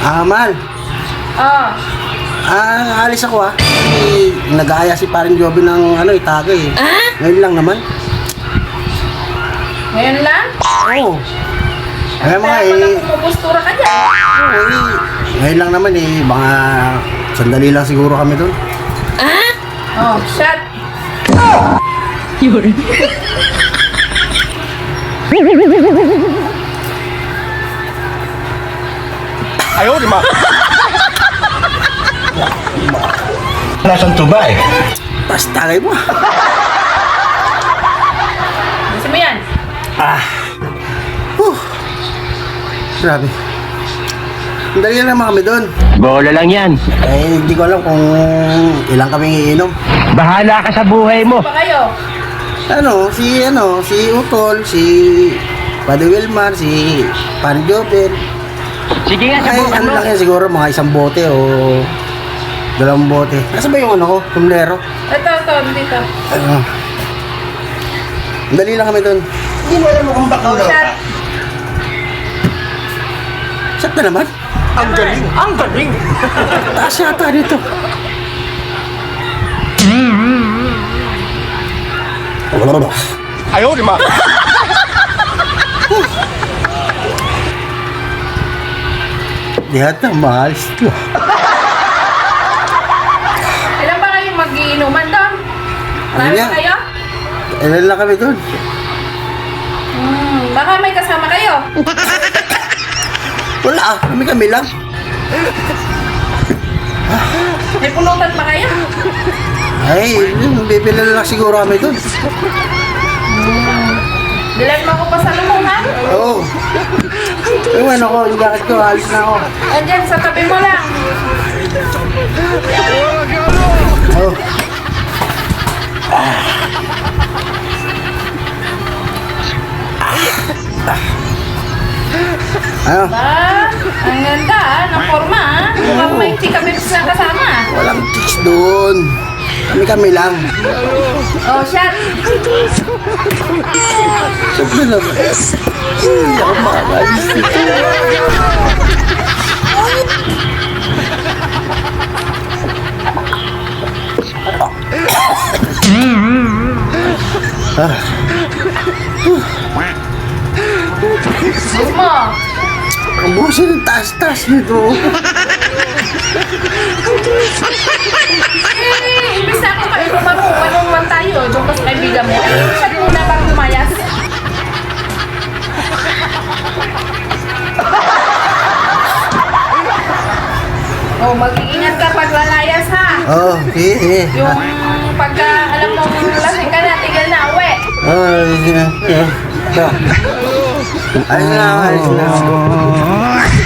Mahal. Oh. Alis ako nag-aaya si paring Joby ng Itagay. Ngayon lang naman. Ngayon lang? Oo. Kaya mga pumupostura ka dyan. ngayon lang naman baka sandali lang siguro kami doon. Oh, shut. Yun. Ayaw, di ba? Nasaan to ba Tapos tagay mo. Gusto mo yan? Grabe. Sandali lang naman kami doon. Bola lang yan. Hindi ko alam kung ilang kami iinom. Bahala ka sa buhay mo. Pa kayo? Si Utol, si Padre Wilmar, si Pan Joby. Sige nga, sabukan mo. Lang yan siguro, mga isang bote o 2 bote. Nasa ba yung tumlero? Ito, dito. Dali lang kami doon. Hindi mo alam mo kung bakit. Oh, shut. Sat na naman. Ang galing. Ang galing. Taas yata dito. Ayaw, di ba? Dihat na, mahalis to. Ilan ba kayong mag-iinuman doon? Marami Ano yan? ba kayo? Ilan lang kami doon. Baka may kasama kayo. Wala, kami lang. May pulutan pa kayo. Bibili lang siguro kami doon. Bilan mo ako pa sa lumungan. Oo. Yung jacket ko, alis na ako. Andyan, sa tabi mo lang. Oo. Ano? Ang ganda ng forma Mukhang may chika bips na kasama. Walang chicks doon. Kami lang. Oh, shot. Sabi na ba? Hindi ako makakalis dito. Bus mo. Ang busin ng taas-taas nito. Imbis na ako kayo manungan tayo. Doon ka sa kaibigan mo. Shot muna bago lumayas. Oh, mag-iingat ka pag lalayas ha. Oo, Yung pagka alam mo lasing ka na, tigil na, uwi. Alis na. Alis na.